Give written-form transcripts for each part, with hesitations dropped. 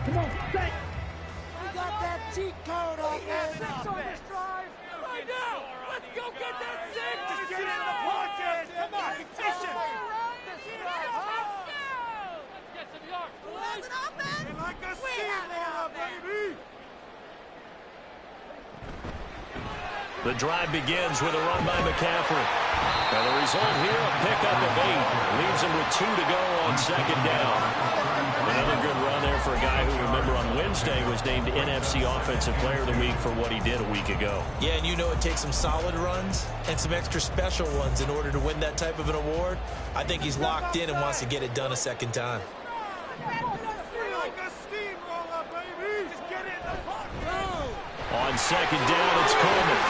We got that cheat code on this. Six on this drive. Right now. Let's go get that six. Just get in the pocket. Come on, efficient. Let's get some yards. Has an offense? And like a We have an steamroller, offense. baby. The drive begins with a run by McCaffrey. And the result here, a pickup of 8. Leaves him with 2 to go on second down. Another good run there for a guy who, remember, on Wednesday was named NFC Offensive Player of the Week for what he did a week ago. Yeah, and you know it takes some solid runs and some extra special ones in order to win that type of an award. I think he's locked in and wants to get it done a second time. Like a steamroller, baby. Just get in the pocket. On second down, it's Coleman.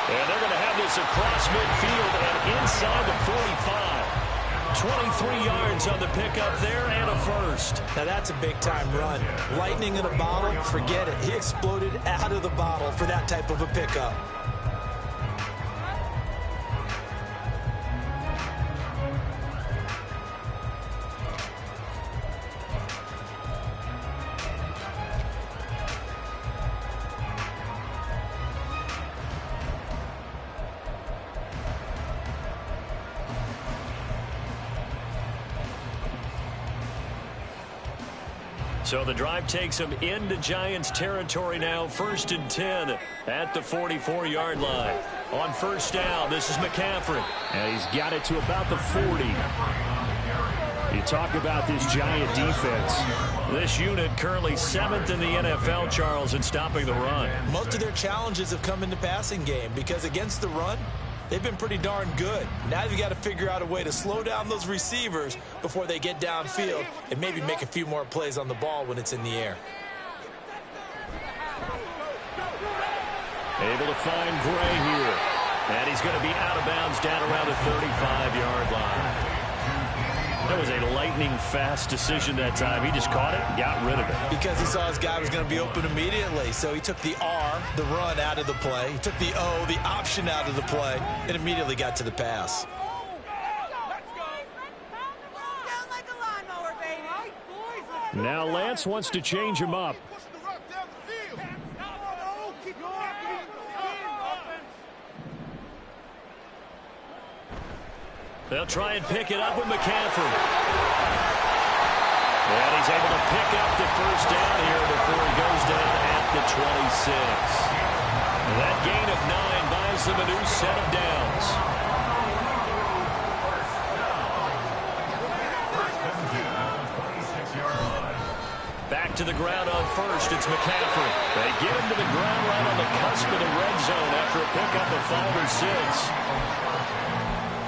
And they're going to have this across midfield and inside the 45. 23 yards on the pickup there and a first. Now that's a big-time run. Lightning in a bottle, forget it. He exploded out of the bottle for that type of a pickup. So the drive takes him into Giants territory now. 1st and 10 at the 44-yard line. On first down, this is McCaffrey. And he's got it to about the 40. You talk about this Giant defense. This unit currently 7th in the NFL, Charles, in stopping the run. Most of their challenges have come in the passing game because against the run, they've been pretty darn good. Now you've got to figure out a way to slow down those receivers before they get downfield and maybe make a few more plays on the ball when it's in the air. Able to find Gray here. And he's going to be out of bounds down around the 35-yard line. That was a lightning-fast decision that time. He just caught it and got rid of it. Because he saw his guy was going to be open immediately. So he took the R, the run, out of the play. He took the O, the option, out of the play, and immediately got to the pass. Down like a lawnmower, baby. Now Lance wants to change him up. They'll try and pick it up with McCaffrey. And he's able to pick up the first down here before he goes down at the 26. That gain of 9 buys them a new set of downs. Back to the ground on first. It's McCaffrey. They get him to the ground right on the cusp of the red zone after a pickup of 5 or 6.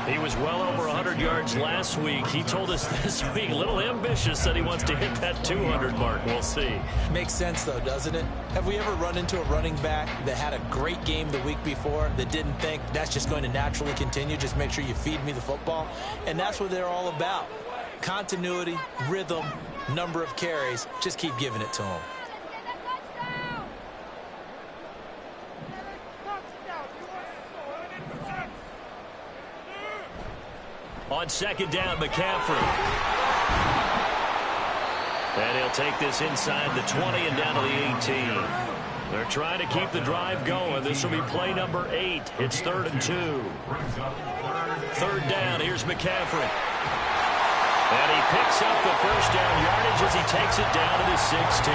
He was well over 100 yards last week. He told us this week, a little ambitious, that he wants to hit that 200 mark. We'll see. Makes sense, though, doesn't it? Have we ever run into a running back that had a great game the week before that didn't think that's just going to naturally continue? Just make sure you feed me the football. And that's what they're all about. Continuity, rhythm, number of carries. Just keep giving it to him. On second down, McCaffrey. And he'll take this inside the 20 and down to the 18. They're trying to keep the drive going. This will be play number 8. It's 3rd and 2. 3rd down, here's McCaffrey. And he picks up the first down yardage as he takes it down to the 16.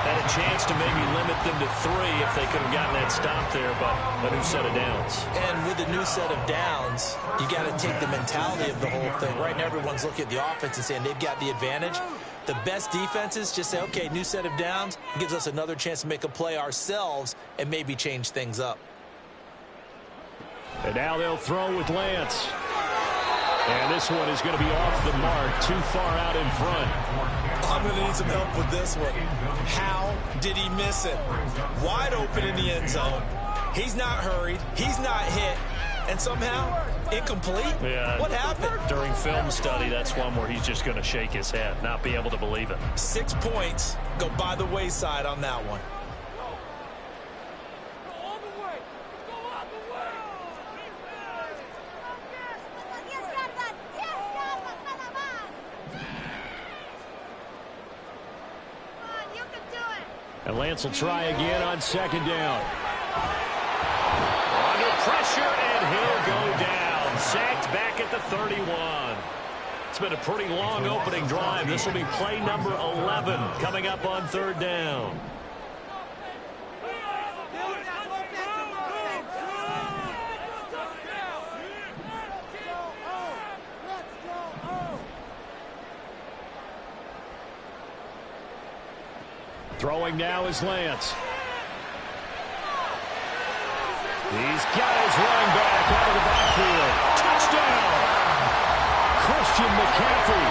Had a chance to maybe limit them to 3 if they could have gotten that stop there, but a new set of downs. And with a new set of downs, you got to take the mentality of the whole thing. Right now, everyone's looking at the offense and saying they've got the advantage. The best defenses just say, okay, new set of downs, gives us another chance to make a play ourselves and maybe change things up. And now they'll throw with Lance. And this one is going to be off the mark, too far out in front. I'm going to need some help with this one. How did he miss it? Wide open in the end zone. He's not hurried. He's not hit. And somehow, incomplete? Yeah. What happened? During film study, that's one where he's just going to shake his head, not be able to believe it. 6 points go by the wayside on that one. And Lance will try again on second down. Under pressure, and he'll go down. Sacked back at the 31. It's been a pretty long opening drive. This will be play number 11 coming up on third down. Throwing now is Lance. He's got his running back out of the backfield. Touchdown! Christian McCaffrey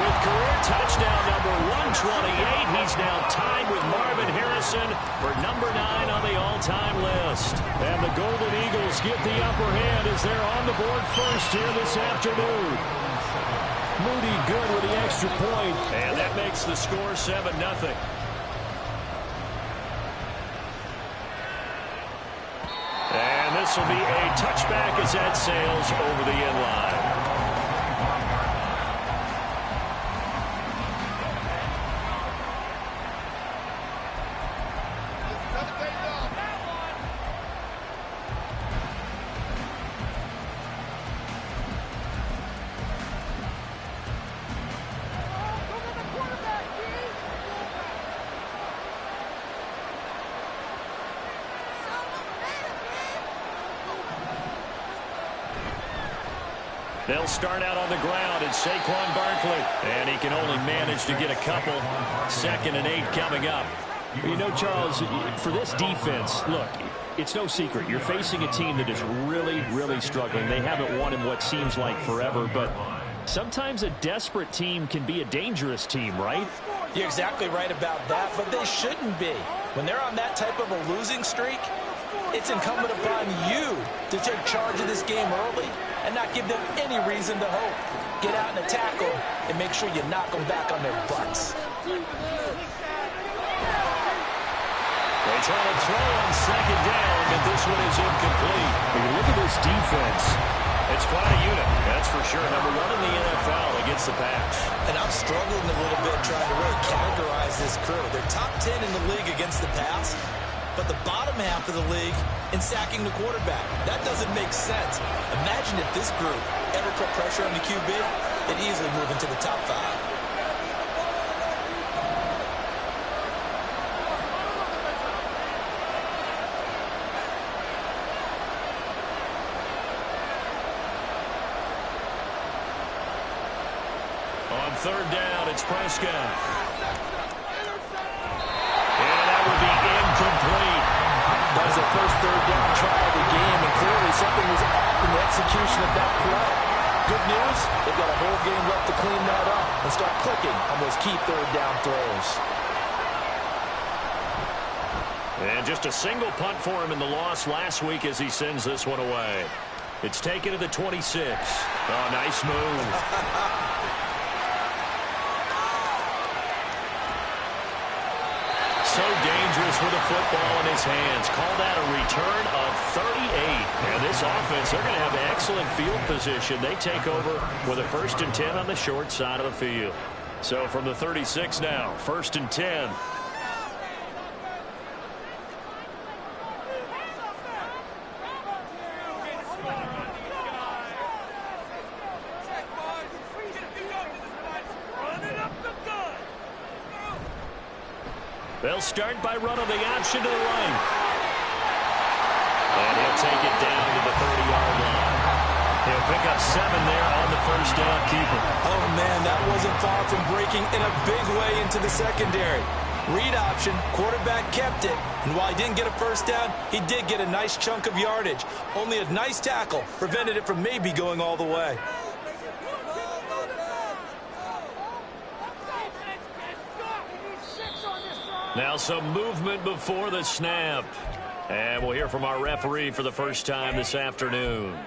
with career touchdown number 128. He's now tied with Marvin Harrison for number 9 on the all-time list. And the Golden Eagles get the upper hand as they're on the board first here this afternoon. Moody good with the extra point. And that makes the score 7-0. And this will be a touchback as that sails over the end line. They'll start out on the ground. It's Saquon Barkley. And he can only manage to get a couple. 2nd and 8 coming up. You know, Charles, for this defense, look, it's no secret. You're facing a team that is really, really struggling. They haven't won in what seems like forever, but sometimes a desperate team can be a dangerous team, right? You're exactly right about that, but they shouldn't be. When they're on that type of a losing streak, it's incumbent upon you to take charge of this game early and not give them any reason to hope. Get out and attack them and make sure you knock them back on their butts. They try to throw on second down, but this one is incomplete. When you look at this defense, it's quite a unit, that's for sure. Number 1 in the NFL against the pass. And I'm struggling a little bit trying to really categorize this crew. They're top 10 in the league against the pass, but the bottom half of the league in sacking the quarterback. That doesn't make sense. Imagine if this group ever put pressure on the QB, they'd easily move into the top 5. On third down, it's Prescott. And that would be incomplete. That was the first third down try of the game, and clearly something was off in the execution of that play. Good news, they've got a whole game left to clean that up and start clicking on those key third down throws. And just a single punt for him in the loss last week as he sends this one away. It's taken to the 26. Oh, nice move. So dangerous with a football in his hands. Call that a return of 38. And this offense, they're going to have excellent field position. They take over with a 1st and 10 on the short side of the field. So from the 36 now, 1st and 10. They'll start by running the option to the right. And he'll take it down to the 30-yard line. He'll pick up 7 there on the first down keeper. Oh, man, that wasn't far from breaking in a big way into the secondary. Read option, quarterback kept it. And while he didn't get a first down, he did get a nice chunk of yardage. Only a nice tackle prevented it from maybe going all the way. Now some movement before the snap. And we'll hear from our referee for the first time this afternoon.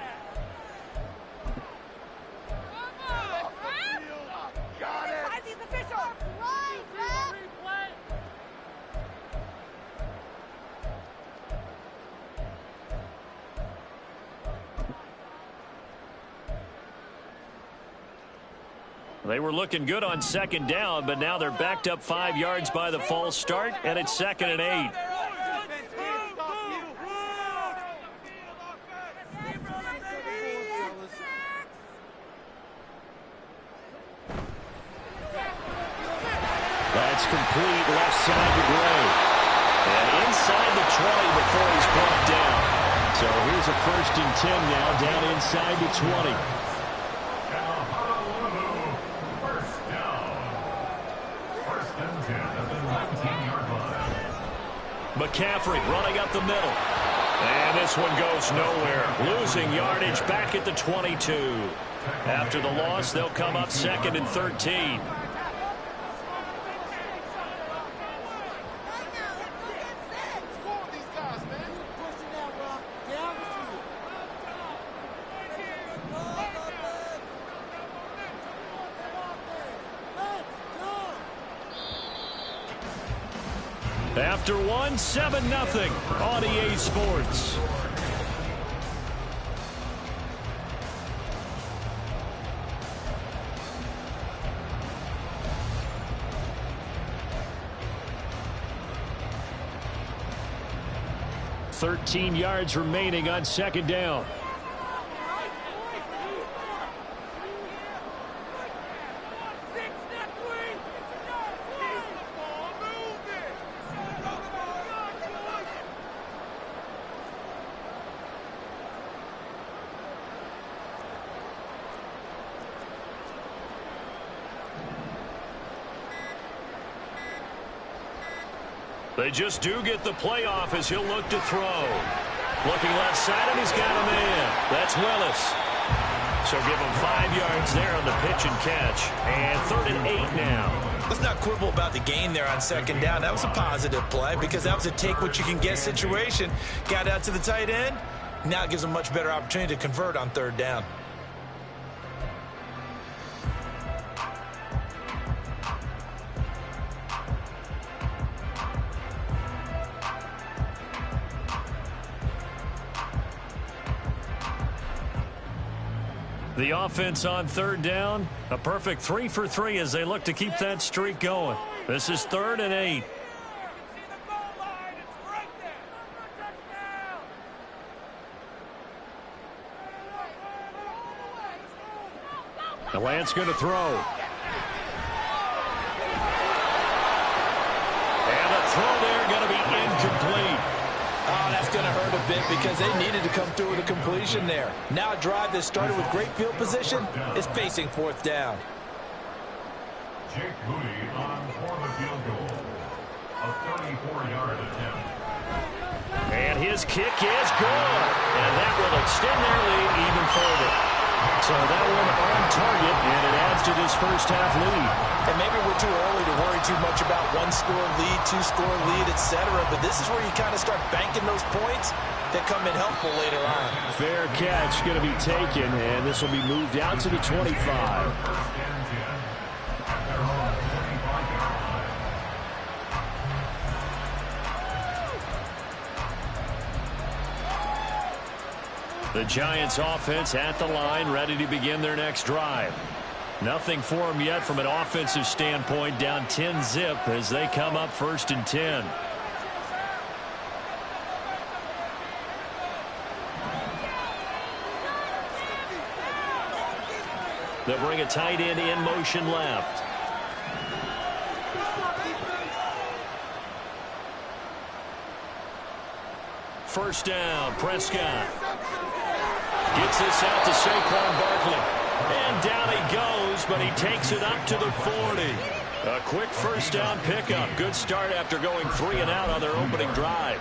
They were looking good on second down, but now they're backed up 5 yards by the false start, and it's 2nd and 8. That's complete left side to Gray. And inside the 20 before he's brought down. So here's a 1st and 10 now, down inside the 20. McCaffrey running up the middle. And this one goes nowhere. Losing yardage back at the 22. After the loss, they'll come up 2nd and 13. After one, 7-0 on EA Sports. $13 yards remaining on 2nd down. They just do get the playoff as he'll look to throw. Looking left side, and he's got a man. That's Willis. So give him 5 yards there on the pitch and catch. And 3rd and 8 now. Let's not quibble about the gain there on 2nd down. That was a positive play because that was a take-what-you-can-get situation. Got out to the tight end. Now it gives him a much better opportunity to convert on 3rd down. The offense on 3rd down, a perfect 3 for 3 as they look to keep that streak going. This is 3rd and 8. The Lance going to throw. And the throw there going to be incomplete. Oh, that's going to hurt a bit because they needed to come through with a completion there. Now a drive that started with great field position is facing 4th down. Jake Moody on for the field goal. A 34-yard attempt. And his kick is good. And that will extend their lead even further. So that one on target, and it adds to this first half lead. And maybe we're too early to worry too much about 1-score lead, 2-score lead, etc. But this is where you kind of start banking those points that come in helpful later on. Fair catch going to be taken, and this will be moved out to the 25. The Giants offense at the line, ready to begin their next drive. Nothing for them yet from an offensive standpoint, down 10-zip as they come up 1st and 10. They'll bring a tight end in motion left. First down, Prescott. Gets this out to Saquon Barkley. And down he goes, but he takes it up to the 40. A quick first down pickup. Good start after going 3 and out on their opening drive.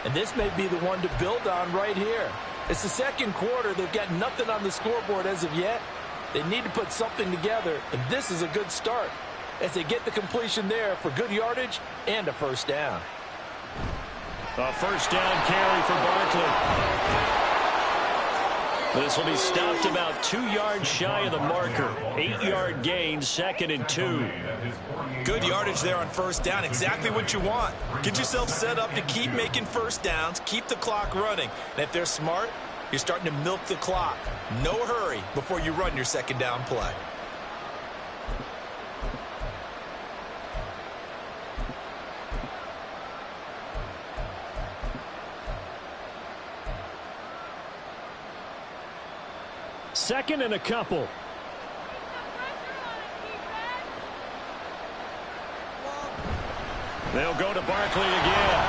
And this may be the one to build on right here. It's the 2nd quarter. They've got nothing on the scoreboard as of yet. They need to put something together, and this is a good start as they get the completion there for good yardage and a first down. A first down carry for Barkley. This will be stopped about 2 yards shy of the marker. 8-yard gain, 2nd and 2. Good yardage there on first down. Exactly what you want. Get yourself set up to keep making first downs, keep the clock running. And if they're smart, you're starting to milk the clock. No hurry before you run your 2nd down play. 2nd and a couple. They'll go to Barkley again.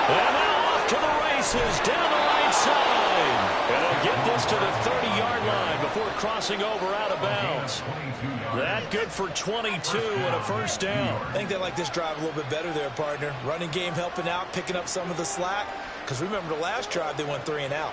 And now off to the races down the right side. And they'll get this to the 30-yard line before crossing over out of bounds. That good for 22 and a first down. I think they like this drive a little bit better there, partner. Running game helping out, picking up some of the slack. Because remember the last drive, they went 3 and out.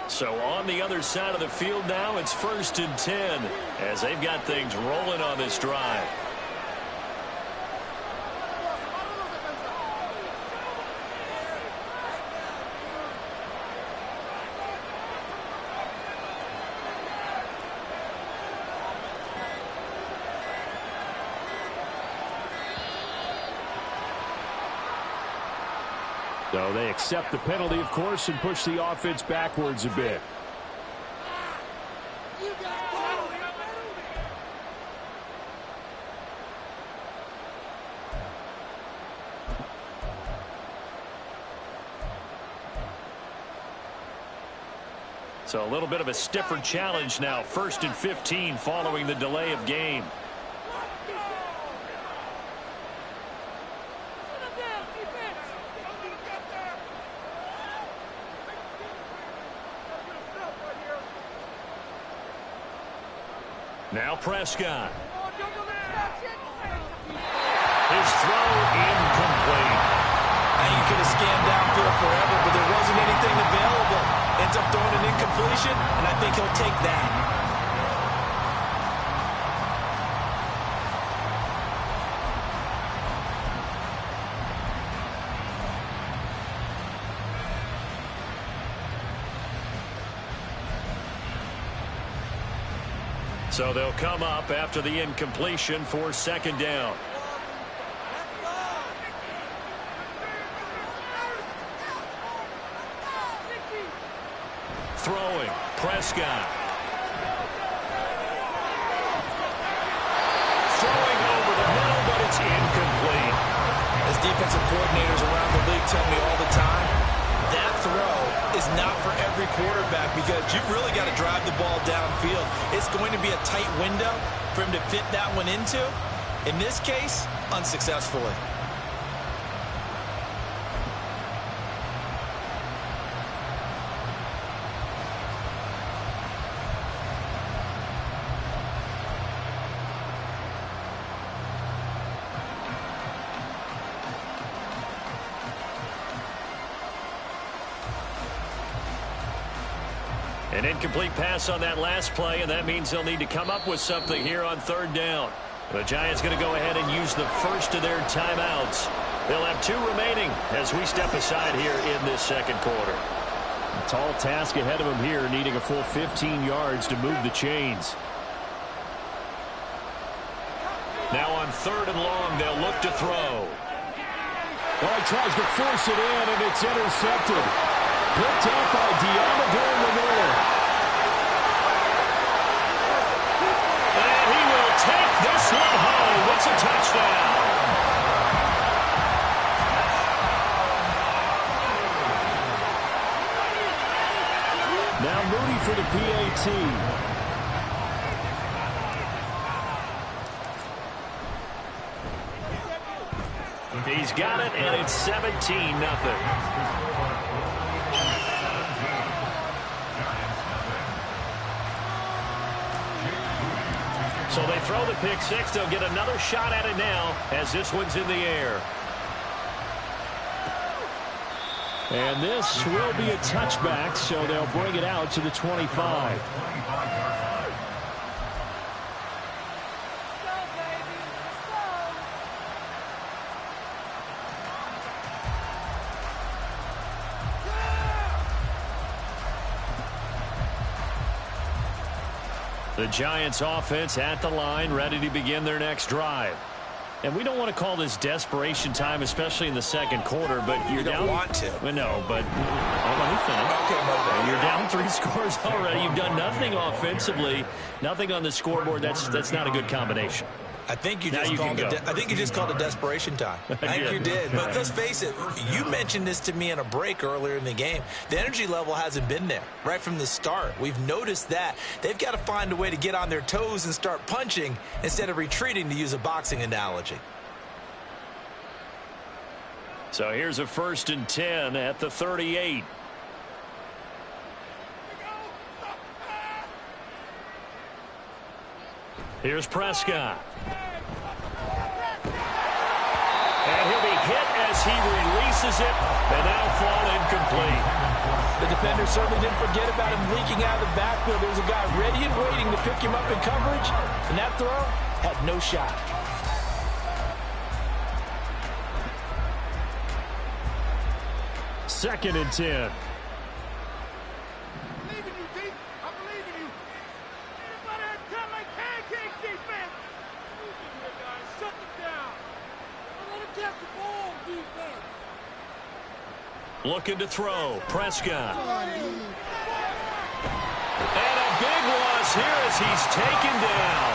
So on the other side of the field now, it's 1st and 10 as they've got things rolling on this drive. So they accept the penalty, of course, and push the offense backwards a bit. So a little bit of a stiffer challenge now. 1st and 15 following the delay of game. Now Prescott. His throw incomplete. Now you could have scanned downfield forever, but there wasn't anything available. Ends up throwing an incompletion, and I think he'll take that. So they'll come up after the incompletion for 2nd down. Throwing, Prescott. Throwing over the middle, but it's incomplete. As defensive coordinators around the league tell me all the time, that throw is not for every quarterback because you've really got to drive the ball downfield. It's going to be a tight window for him to fit that one into. In this case, unsuccessfully. An incomplete pass on that last play, and that means they'll need to come up with something here on 3rd down. The Giants going to go ahead and use the first of their timeouts. They'll have 2 remaining as we step aside here in this 2nd quarter. A tall task ahead of him here, needing a full 15 yards to move the chains. Now on 3rd and long, they'll look to throw. Well, he tries to force it in, and it's intercepted. Picked up by Diamador Lenore. And he will take this one home. It's a touchdown. Now Moody for the PAT. He's got it, and it's 17-0. So they throw the pick six. They'll get another shot at it now as this one's in the air. And this will be a touchback, so they'll bring it out to the 25. The Giants offense at the line, ready to begin their next drive. And we don't want to call this desperation time, especially in the 2nd quarter, but you're down. You don't want to. Well, no, but let me finish. Okay, you're down 3 scores already. You've done nothing offensively, nothing on the scoreboard. That's not a good combination. I think you just called it desperation time. I think you did. But let's face it, you mentioned this to me in a break earlier in the game. The energy level hasn't been there right from the start. We've noticed that. They've got to find a way to get on their toes and start punching instead of retreating, to use a boxing analogy. So here's a 1st and 10 at the 38. Here's Prescott. And he'll be hit as he releases it, and now fall incomplete. The defender certainly didn't forget about him leaking out of the backfield. There was a guy ready and waiting to pick him up in coverage, and that throw had no shot. 2nd and 10. Looking to throw. Prescott. And a big loss here as he's taken down.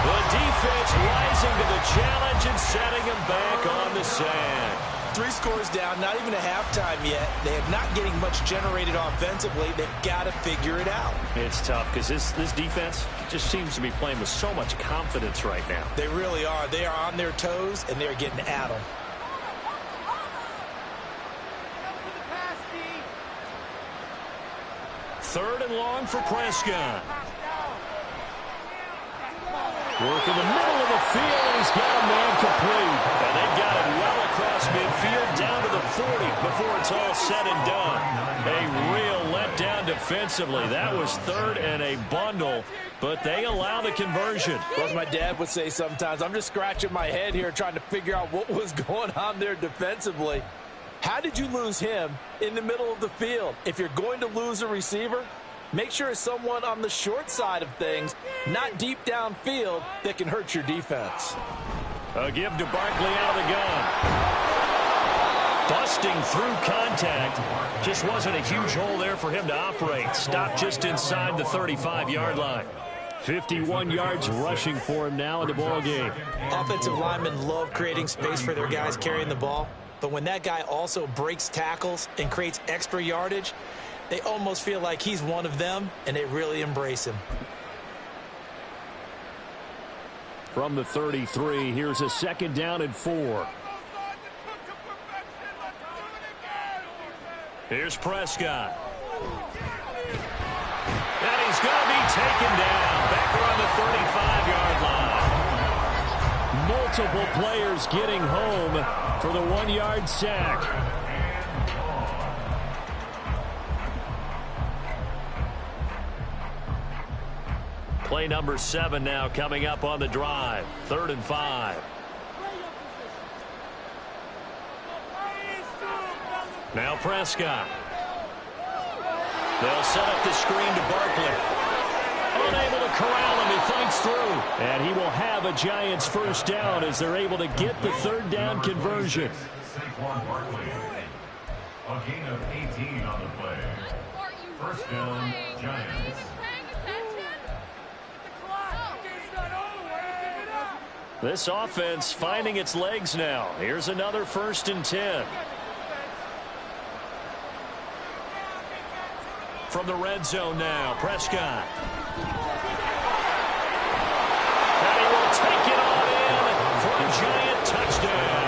The defense rising to the challenge and setting him back on the sand. 3 scores down, not even a halftime yet. They are not getting much generated offensively. They've got to figure it out. It's tough because this defense just seems to be playing with so much confidence right now. They really are. They are on their toes, and they're getting at them. 3rd and long for Prescott. Work in the middle of the field, and he's got a man complete. And they've got it well across midfield down to the 40 before it's all said and done. A real letdown defensively. That was 3rd and a bundle, but they allow the conversion. Well, as my dad would say sometimes, I'm just scratching my head here trying to figure out what was going on there defensively. How did you lose him in the middle of the field? If you're going to lose a receiver, make sure it's someone on the short side of things, not deep downfield, that can hurt your defense. A give to Barkley out of the gun. Busting through contact. Just wasn't a huge hole there for him to operate. Stopped just inside the 35-yard line. 51 yards rushing for him now in the ball game. Offensive linemen love creating space for their guys carrying the ball. But when that guy also breaks tackles and creates extra yardage, they almost feel like he's one of them, and they really embrace him. From the 33, here's a 2nd down and 4. Here's Prescott. And he's going to be taken down. Back around the 35-yard line. Multiple players getting home for the 1-yard sack. Play number 7 now coming up on the drive. 3rd and 5. Now Prescott. They'll set up the screen to Barkley. Unable to corral him. He fights through. And he will have a Giants 1st down as they're able to get the 3rd down conversion. A gain of 18 on the play. 1st down, Giants. This offense finding its legs now. Here's another 1st and 10. From the red zone now, Prescott. And he will take it on in for a Giant touchdown.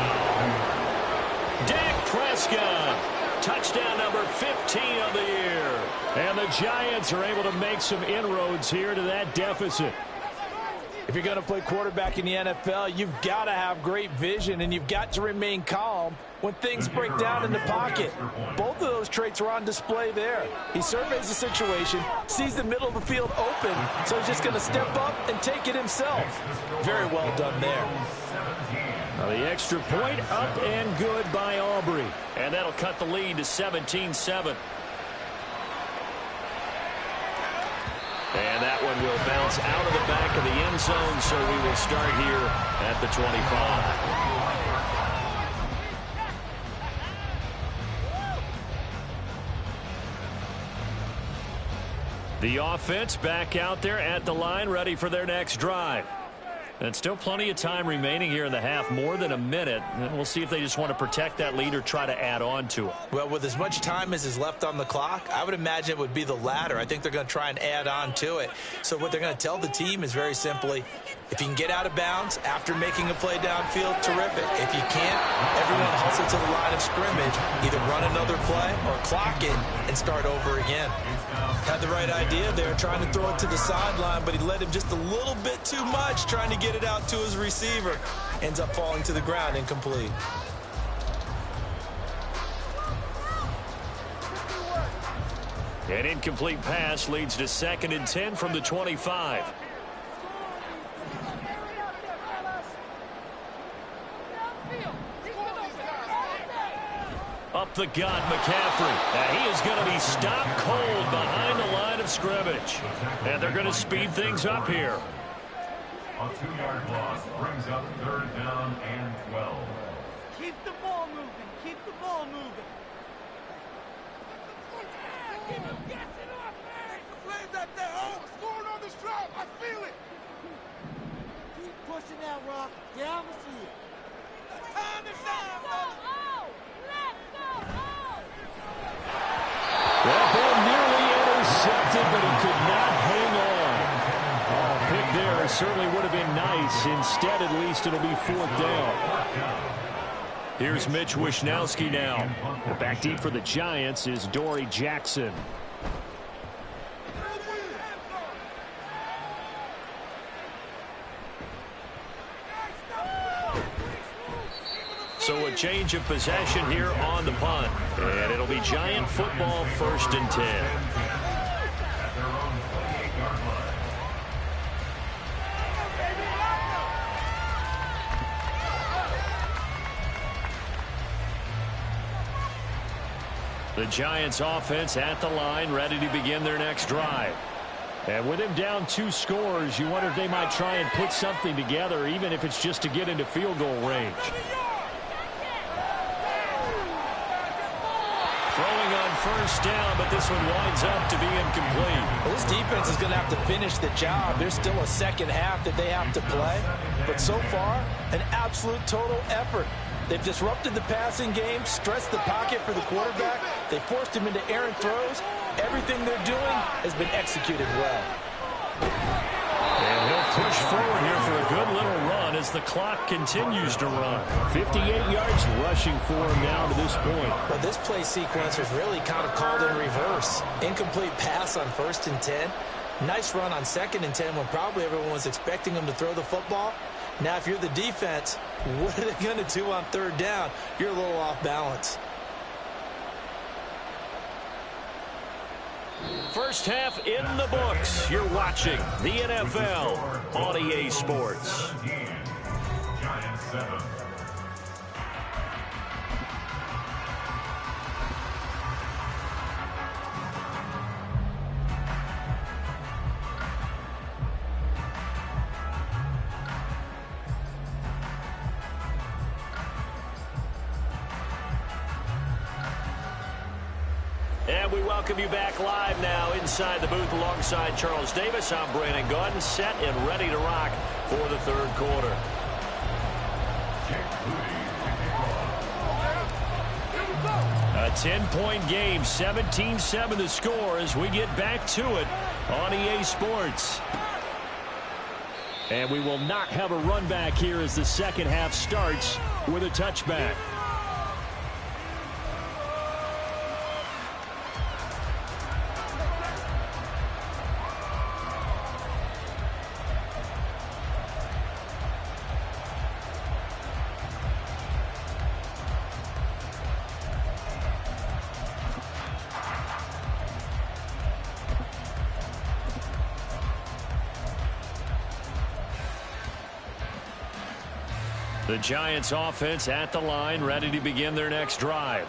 Dak Prescott, touchdown number 15 of the year. And the Giants are able to make some inroads here to that deficit. If you're going to play quarterback in the NFL, you've got to have great vision, and you've got to remain calm when things break down in the pocket. Both of those traits are on display there. He surveys the situation, sees the middle of the field open, so he's just going to step up and take it himself. Very well done there. Now the extra point up and good by Aubrey. And that'll cut the lead to 17-7. And that one will bounce out of the back of the end zone, so we will start here at the 25. The offense back out there at the line, ready for their next drive. And still plenty of time remaining here in the half, more than a minute. And we'll see if they just want to protect that lead or try to add on to it. Well, with as much time as is left on the clock, I would imagine it would be the latter. I think they're going to try and add on to it. So what they're going to tell the team is very simply, if you can get out of bounds after making a play downfield, terrific. If you can't, everyone hustle to the line of scrimmage, either run another play or clock it and start over again. Had the right idea there, trying to throw it to the sideline, but he led him just a little bit too much, trying to get it out to his receiver. Ends up falling to the ground, incomplete. An incomplete pass leads to 2nd and 10 from the 25. Up the gut, McCaffrey. He is going to be stopped cold behind the line of scrimmage. And they're going to speed things up here. A 2-yard loss brings up 3rd down and 12. Keep the ball moving. Keep the ball moving. Keep him guessing off, man. The flames out there. Oh, scoring on this drive. I feel it. Keep pushing that rock down the field. Time is now. That ball nearly intercepted, but he could not hang on. Oh, pick there certainly would have been nice. Instead, at least, it'll be 4th down. Here's Mitch Wishnowski now. Back deep for the Giants is Dory Jackson. So a change of possession here on the punt. And it'll be Giant football, 1st and 10. The Giants offense at the line, ready to begin their next drive. And with him down 2 scores, you wonder if they might try and put something together, even if it's just to get into field goal range. Throwing on 1st down, but this one winds up to be incomplete. Well, this defense is going to have to finish the job. There's still a second half that they have to play. But so far, an absolute total effort. They've disrupted the passing game, stressed the pocket for the quarterback. They forced him into errant throws. Everything they're doing has been executed well. And he'll push forward here for a good little run as the clock continues to run. 58 yards rushing for him now to this point. But this play sequence was really kind of called in reverse. Incomplete pass on 1st and 10. Nice run on 2nd and 10 when probably everyone was expecting him to throw the football. Now, if you're the defense, what are they going to do on 3rd down? You're a little off balance. First half in the books. You're watching the NFL on EA Sports. Giants 7. And we welcome you back live now inside the booth alongside Charles Davis. I'm Brandon Gordon, set and ready to rock for the 3rd quarter. A 10-point game, 17-7 the score as we get back to it on EA Sports. And we will not have a run back here as the second half starts with a touchback. The Giants offense at the line, ready to begin their next drive.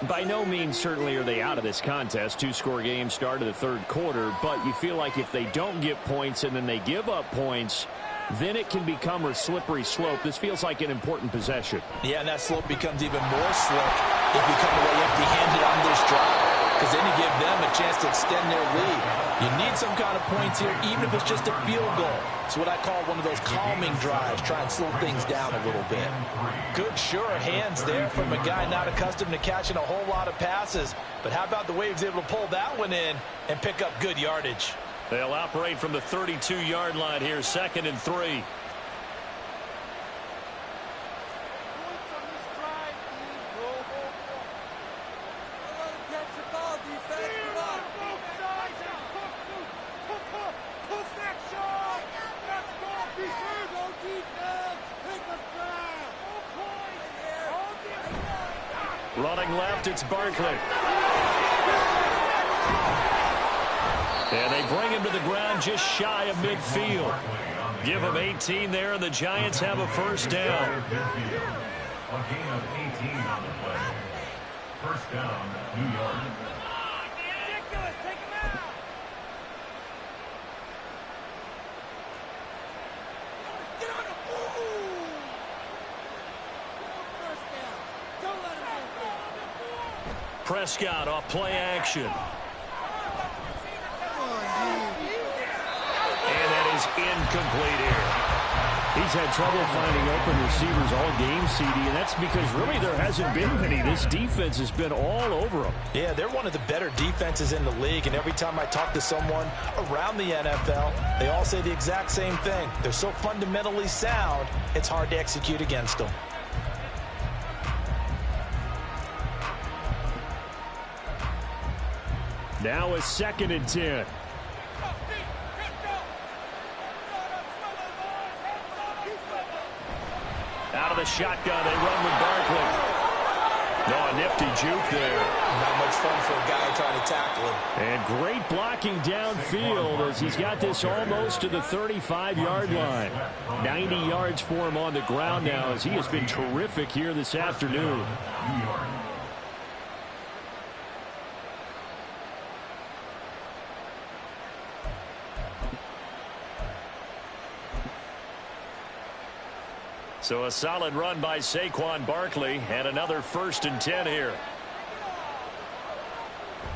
By no means certainly are they out of this contest. 2-score game start of the 3rd quarter, but you feel like if they don't get points and then they give up points, then it can become a slippery slope. This feels like an important possession. Yeah, and that slope becomes even more slick if you come away empty-handed on this drive. because then you give them a chance to extend their lead. You need some kind of points here, even if it's just a field goal. It's what I call one of those calming drives, try and slow things down a little bit. Good, sure hands there from a guy not accustomed to catching a whole lot of passes. But how about the way he was able to pull that one in and pick up good yardage? They'll operate from the 32-yard line here, 2nd and 3. Running left, it's Barkley. And they bring him to the ground just shy of midfield. Give him 18 there, and the Giants have a first down. A gain of 18 on the play. First down, New York. Ridiculous. Take him out. Get on him. Ooh. First down. Don't let him get there. Prescott off play action. And that is incomplete here. He's had trouble finding open receivers all game, CD, and that's because really there hasn't been many. This defense has been all over them. Yeah, they're one of the better defenses in the league, and every time I talk to someone around the NFL, they all say the exact same thing. They're so fundamentally sound, it's hard to execute against them. Now a 2nd and 10. Out of the shotgun, they run with Barkley. No, a nifty juke there. Not much fun for a guy trying to tackle him. And great blocking downfield as he's got this almost to the 35-yard line. 90 yards for him on the ground now as he has been terrific here this afternoon. So a solid run by Saquon Barkley, and another 1st and 10 here.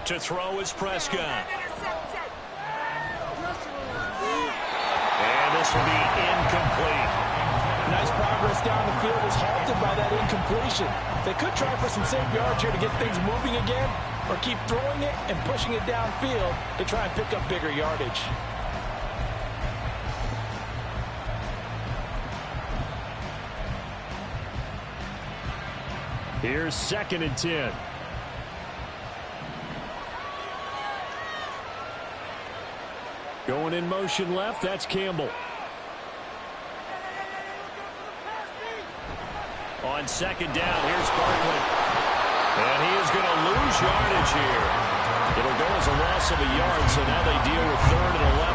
To throw is Prescott. And this will be incomplete. Nice progress down the field was halted by that incompletion. They could try for some safe yards here to get things moving again, or keep throwing it and pushing it downfield to try and pick up bigger yardage. Here's 2nd and 10. Going in motion left, that's Campbell. On 2nd down, here's Barkley. And he is going to lose yardage here. It'll go as a loss of a yard, so now they deal with 3rd and 11.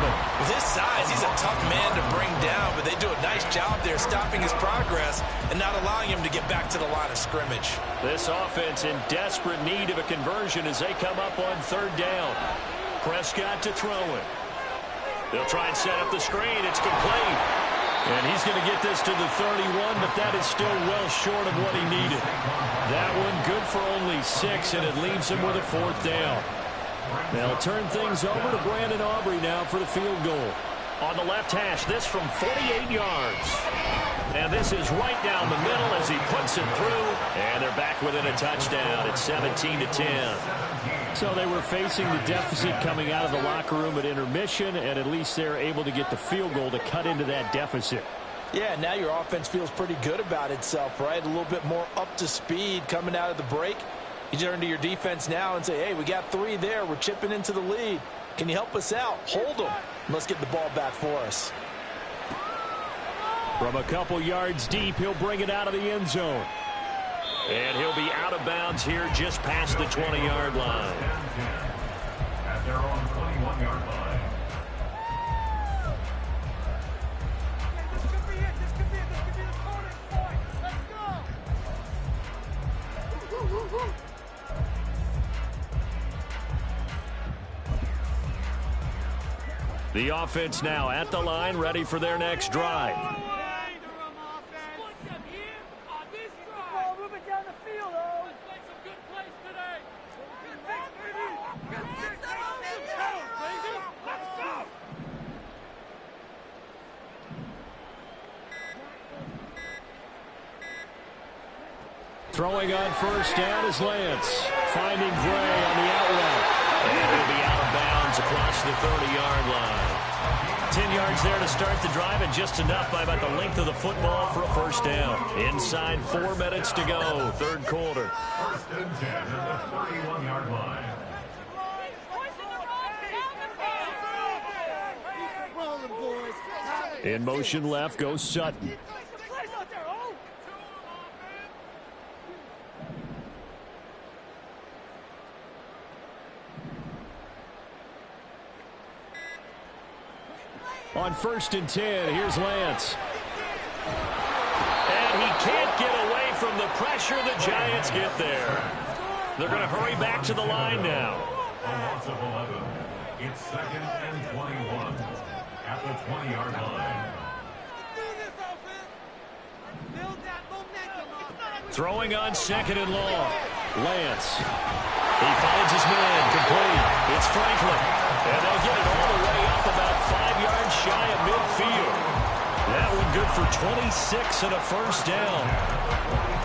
With his size, he's a tough man to bring down, but they do a nice job there stopping his progress and not allowing him to get back to the line of scrimmage. This offense in desperate need of a conversion as they come up on 3rd down. Prescott to throw it. They'll try and set up the screen. It's complete. And he's going to get this to the 31, but that is still well short of what he needed. That one good for only 6, and it leaves him with a 4th down. They'll turn things over to Brandon Aubrey now for the field goal. On the left hash, this from 48 yards. And this is right down the middle as he puts it through. And they're back within a touchdown at 17-10. So they were facing the deficit coming out of the locker room at intermission, and at least they're able to get the field goal to cut into that deficit. Yeah, now your offense feels pretty good about itself, right? A little bit more up to speed coming out of the break. You turn to your defense now and say, hey, we got 3 there. We're chipping into the lead. Can you help us out? Hold them. Let's get the ball back for us. From a couple yards deep, he'll bring it out of the end zone. And he'll be out of bounds here just past the 20-yard line. At their own 21-yard line. This could be it. This could be the turning point. Let's go. The offense now at the line, ready for their next drive. Throwing on first down is Lance. Finding Gray on the outlet. And he'll be out of bounds across the 30-yard line. 10 yards there to start the drive, and just enough by about the length of the football for a first down. Inside 4 minutes to go, third quarter. First and 10 at the 31-yard line. In motion left goes Sutton. On first and 10, here's Lance. And he can't get away from the pressure. The Giants get there. They're going to hurry back to the line now. A loss of 11. It's second and 21 at the 20-yard line. Throwing on second and long. Lance. He finds his man. Complete. It's Franklin. And they'll get it all the way up about 5 yards shy of midfield. That one good for 26 and a first down.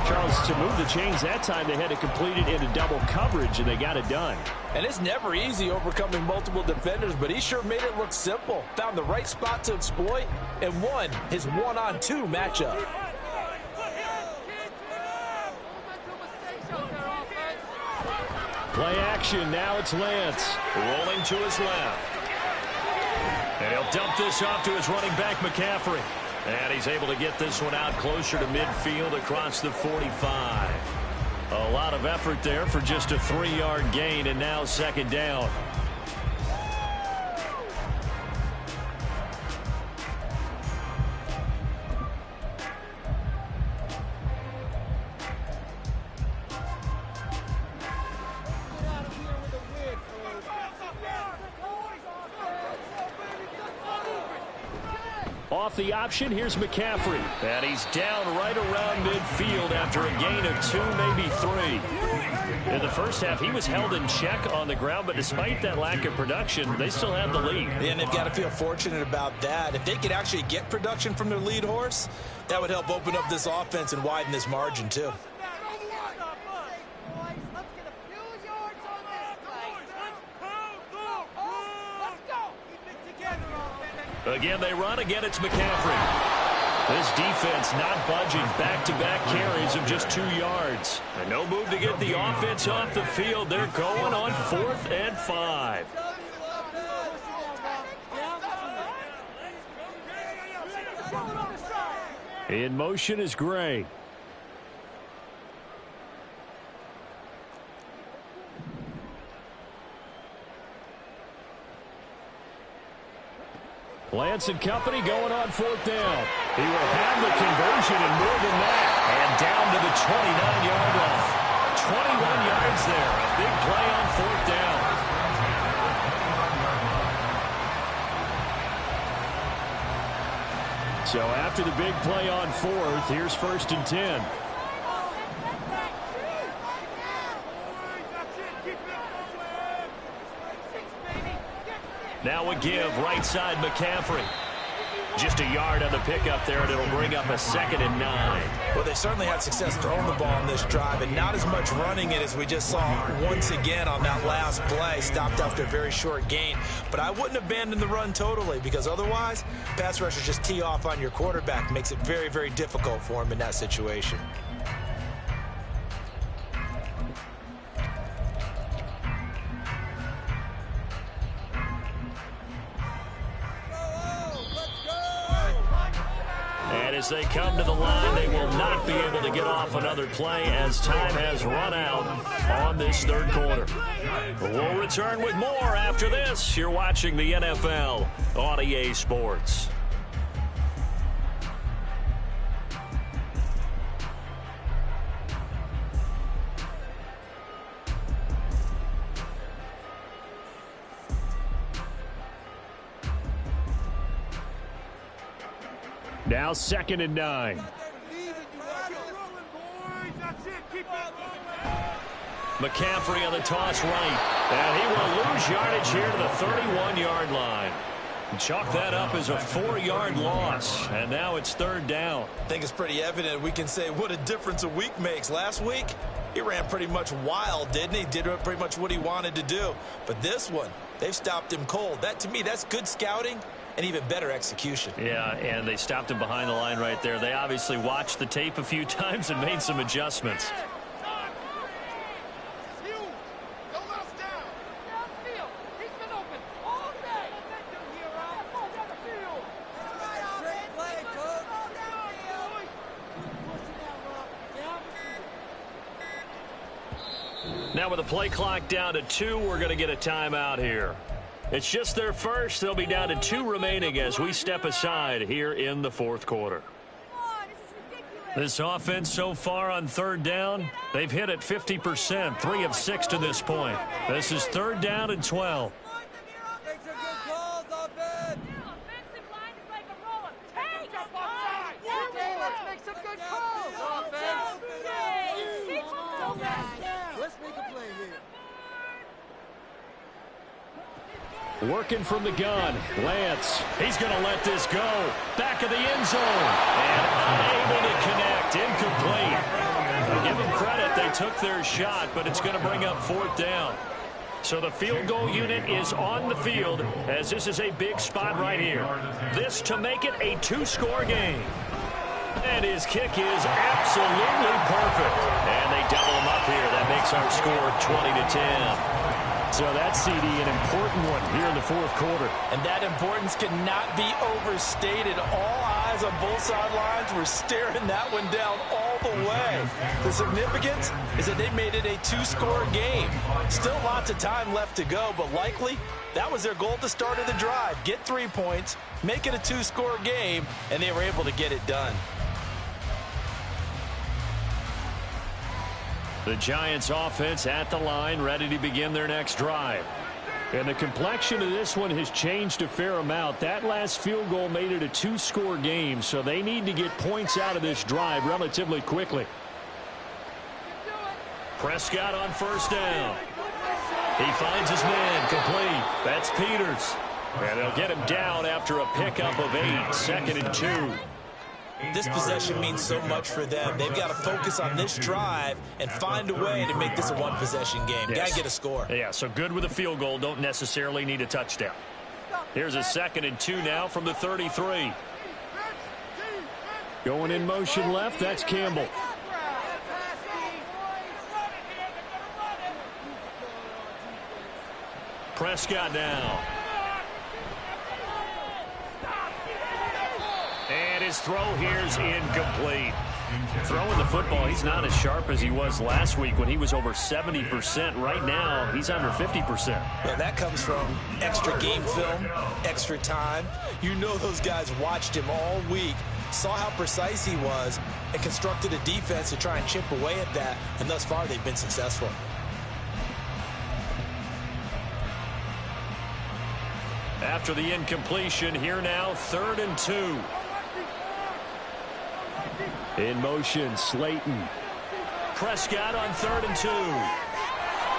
Charles, to move the chains that time, they had to complete it into double coverage, and they got it done. And it's never easy overcoming multiple defenders, but he sure made it look simple. Found the right spot to exploit and won his one-on-two matchup. Play action, now it's Lance. Rolling to his left. And he'll dump this off to his running back, McCaffrey. And he's able to get this one out closer to midfield across the 45. A lot of effort there for just a 3-yard gain, and now second down. Off the option, here's McCaffrey. And he's down right around midfield after a gain of 2, maybe 3. In the first half, he was held in check on the ground, but despite that lack of production, they still have the lead. And they've got to feel fortunate about that. If they could actually get production from their lead horse, that would help open up this offense and widen this margin, too. Again, they run. Again, it's McCaffrey. This defense not budging. Back-to-back carries of just 2 yards. And no move to get the offense off the field. They're going on 4th and 5. In motion is Gray. Lance and company going on 4th down. He will have the conversion and more than that. And down to the 29-yard line. 21 yards there. Big play on 4th down. So after the big play on 4th, here's first and 10. Now a give, right side McCaffrey. Just a yard on the pickup there, and it'll bring up a 2nd and 9. Well, they certainly had success throwing the ball on this drive, and not as much running it as we just saw once again on that last play. Stopped after a very short gain. But I wouldn't abandon the run totally, because otherwise, pass rushers just tee off on your quarterback. Makes it very, very difficult for him in that situation. As they come to the line, they will not be able to get off another play as time has run out on this third quarter. We'll return with more after this. You're watching the NFL on EA Sports. Now 2nd and 9. McCaffrey on the toss right. And he will lose yardage here to the 31-yard line. Chalk that up as a 4-yard loss, and now it's 3rd down. I think it's pretty evident. We can say what a difference a week makes. Last week, he ran pretty much wild, didn't he? Did pretty much what he wanted to do. But this one, they've stopped him cold. That, to me, that's good scouting and even better execution. Yeah, and they stopped him behind the line right there. They obviously watched the tape a few times and made some adjustments. Now with the play clock down to 2, we're going to get a timeout here. It's just their first. They'll be down to 2 remaining as we step aside here in the 4th quarter. This offense so far on 3rd down, they've hit it 50%, 3 of 6 to this point. This is 3rd down and 12. Working from the gun, Lance. He's going to let this go. Back of the end zone. And unable to connect. Incomplete. I'll give them credit. They took their shot, but it's going to bring up 4th down. So the field goal unit is on the field as this is a big spot right here. This to make it a 2-score game. And his kick is absolutely perfect. And they double him up here. That makes our score 20-10. So that's, CD, an important one here in the 4th quarter. And that importance cannot be overstated. All eyes on both sidelines were staring that one down all the way. The significance is that they made it a 2-score game. Still lots of time left to go, but likely that was their goal at the start of the drive. Get 3 points, make it a 2-score game, and they were able to get it done. The Giants offense at the line, ready to begin their next drive. And the complexion of this one has changed a fair amount. That last field goal made it a 2-score game, so they need to get points out of this drive relatively quickly. Prescott on 1st down. He finds his man, complete. That's Peters. And they'll get him down after a pickup of 8, 2nd and 2. This possession means so much for them. They've got to focus on this drive and find a way to make this a 1-possession game. Yes. Got to get a score. Yeah, so good with a field goal. Don't necessarily need a touchdown. Here's a 2nd and 2 now from the 33. Going in motion left, that's Campbell. Prescott now. And his throw here is incomplete. Throwing the football, he's not as sharp as he was last week when he was over 70%. Right now, he's under 50%. Well, that comes from extra game film, extra time. You know those guys watched him all week, saw how precise he was, and constructed a defense to try and chip away at that. And thus far, they've been successful. After the incompletion, here now, 3rd and 2. In motion, Slayton. Prescott on 3rd and 2.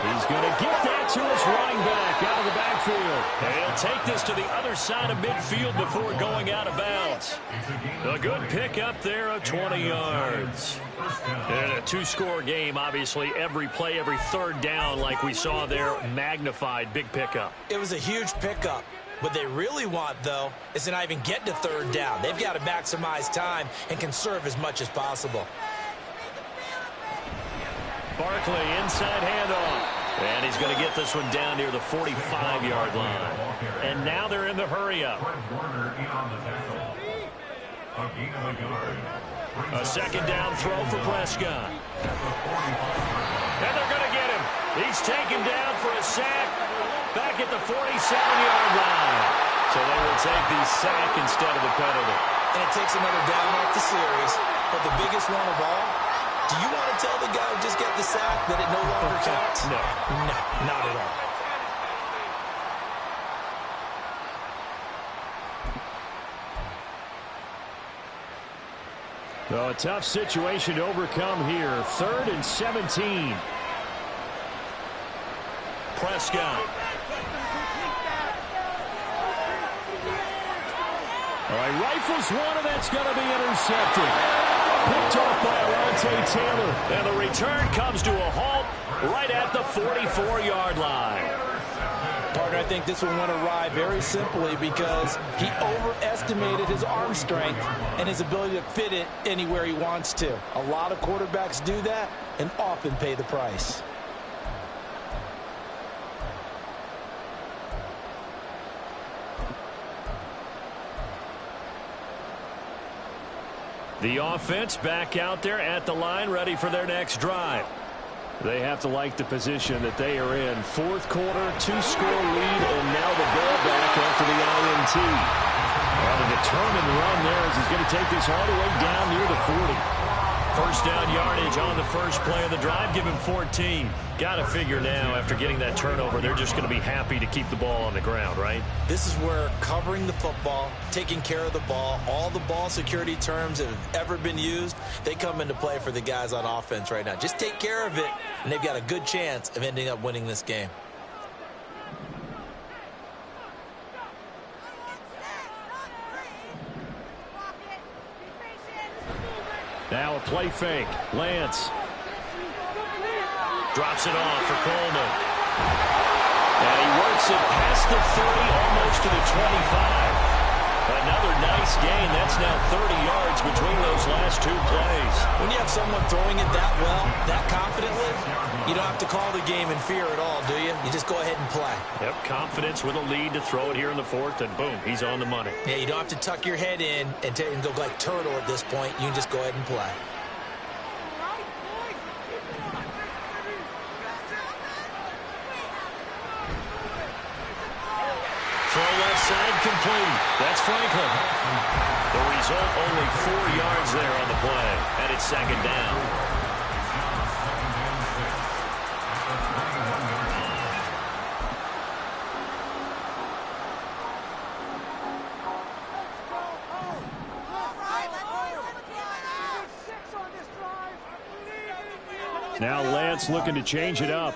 He's going to get that to his running back out of the backfield. And he'll take this to the other side of midfield before going out of bounds. A good pickup there of 20 yards. And a 2-score game, obviously, every play, every 3rd down like we saw there, magnified, big pickup. It was a huge pickup. What they really want, though, is to not even get to 3rd down. They've got to maximize time and conserve as much as possible. Barkley, inside handoff. And he's going to get this one down near the 45-yard line. And now they're in the hurry-up. A 2nd down throw for Prescott. And they're going to get him. He's taken down for a sack. Back at the 47-yard line. So they will take the sack instead of the penalty. And it takes another down off the series. But the biggest one of all, do you want to tell the guy who just got the sack that it no longer counts? No. No, not at all. Well, a tough situation to overcome here. 3rd and 17. Prescott. All right, rifles one, and that's going to be intercepted. Picked off by Alontae Taylor. And the return comes to a halt right at the 44-yard line. Partner, I think this one went awry very simply because he overestimated his arm strength and his ability to fit it anywhere he wants to. A lot of quarterbacks do that and often pay the price. The offense back out there at the line, ready for their next drive. They have to like the position that they are in. Fourth quarter, 2-score lead, and now the ball back after the INT. Well, a determined run there as he's going to take this all the way down near the 40. First down yardage on the first play of the drive. Give him 14. Got to figure now, after getting that turnover, they're just going to be happy to keep the ball on the ground, right? This is where covering the football, taking care of the ball, all the ball security terms that have ever been used, they come into play for the guys on offense right now. Just take care of it, and they've got a good chance of ending up winning this game. Now a play fake. Lance drops it off for Coleman. And he works it past the 30, almost to the 25. Another nice gain. That's now 30 yards between those last two plays. When you have someone throwing it that well, that confidently, you don't have to call the game in fear at all, do you? You just go ahead and play. Yep, confidence with a lead to throw it here in the fourth, and boom, he's on the money. Yeah, you don't have to tuck your head in and go like turtle at this point. You can just go ahead and play. Throw left side complete. That's Franklin. The result, only 4 yards there on the play, and it's second down. Now Lance looking to change it up.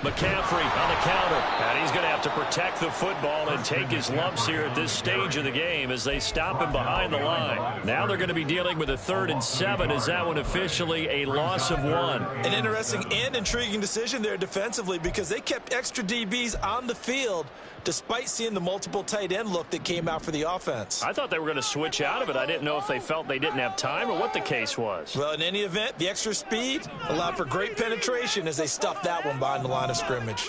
McCaffrey on the counter, and he's going to have to protect the football and take his lumps here at this stage of the game as they stop him behind the line. Now they're going to be dealing with a 3rd and 7. Is that one officially a loss of 1? An interesting and intriguing decision there defensively because they kept extra DBs on the field despite seeing the multiple tight end look that came out for the offense. I thought they were going to switch out of it. I didn't know if they felt they didn't have time or what the case was. Well, in any event, the extra speed allowed for great penetration as they stuffed that one behind the line of scrimmage.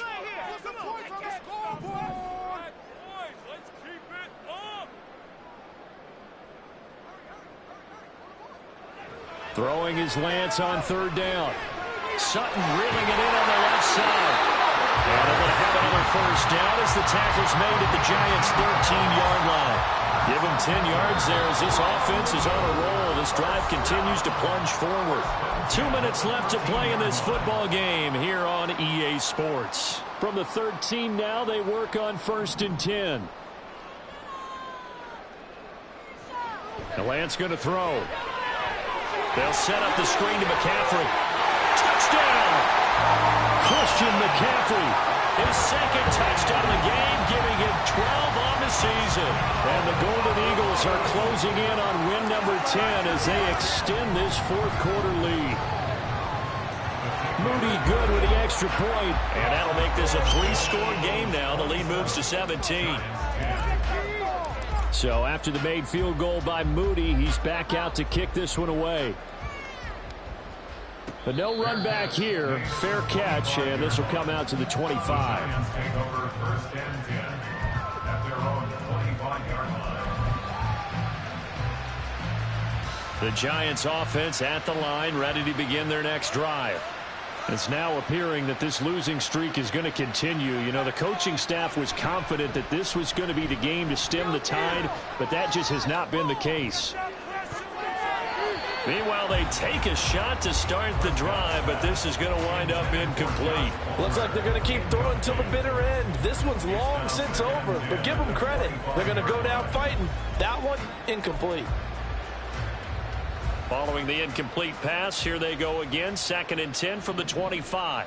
Throwing his Lance on 3rd down. Sutton reeling it in on the left side. And they're going to have another first down as the tackle's made at the Giants' 13-yard line. Give him 10 yards there as this offense is on a roll. This drive continues to plunge forward. 2 minutes left to play in this football game here on EA Sports. From the 13 now, they work on 1st and 10. And Lance going to throw. They'll set up the screen to McCaffrey. Touchdown! Christian McCaffrey, his 2nd touchdown of the game, giving him 12 on the season. And the Golden Eagles are closing in on win number 10 as they extend this 4th quarter lead. Moody good with the extra point. And that'll make this a 3-score game now. The lead moves to 17. So after the made field goal by Moody, he's back out to kick this one away. But no run back here. Fair catch, and this will come out to the 25. Take over 1st and 10 at their own 25-yard line. The Giants offense at the line, ready to begin their next drive. It's now appearing that this losing streak is going to continue. You know, the coaching staff was confident that this was going to be the game to stem the tide, but that just has not been the case. Meanwhile, they take a shot to start the drive, but this is going to wind up incomplete. Looks like they're going to keep throwing till the bitter end. This one's long since over, but give them credit. They're going to go down fighting. That one, incomplete. Following the incomplete pass, here they go again. 2nd and 10 from the 25.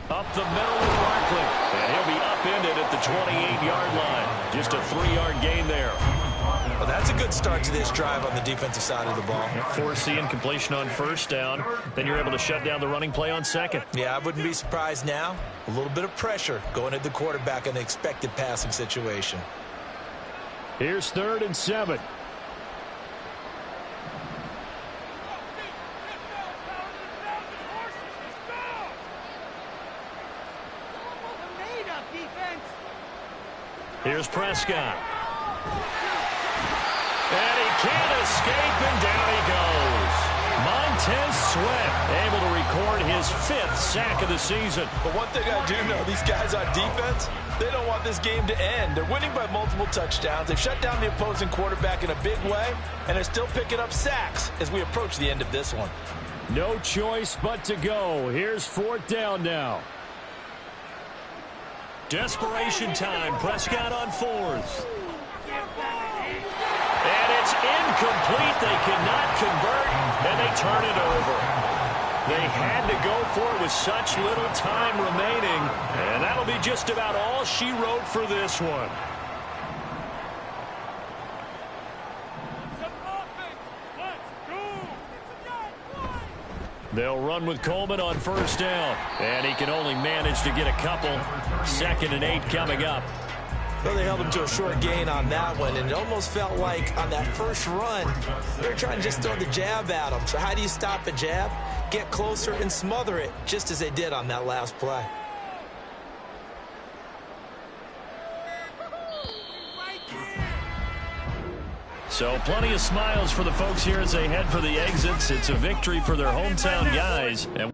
Up the middle with Barkley. And he'll be upended at the 28-yard line. Just a 3-yard gain there. Well, that's a good start to this drive on the defensive side of the ball. Force the incompletion on 1st down. Then you're able to shut down the running play on 2nd. Yeah, I wouldn't be surprised now. A little bit of pressure going at the quarterback in an expected passing situation. Here's 3rd and 7. Here's Prescott. And he can't escape, and down he goes. Montez Sweat able to record his 5th sack of the season. But one thing I do know, these guys on defense, they don't want this game to end. They're winning by multiple touchdowns. They've shut down the opposing quarterback in a big way, and they're still picking up sacks as we approach the end of this one. No choice but to go. Here's 4th down now. Desperation time. Prescott on 4th. And it's incomplete. They cannot convert, and they turn it over. They had to go for it with such little time remaining, and that'll be just about all she wrote for this one. They'll run with Coleman on 1st down, and he can only manage to get a couple. 2nd and 8 coming up. Well, they held him to a short gain on that one, and it almost felt like on that first run, they were trying to just throw the jab at him. So how do you stop a jab? Get closer and smother it, just as they did on that last play. So plenty of smiles for the folks here as they head for the exits. It's a victory for their hometown guys. And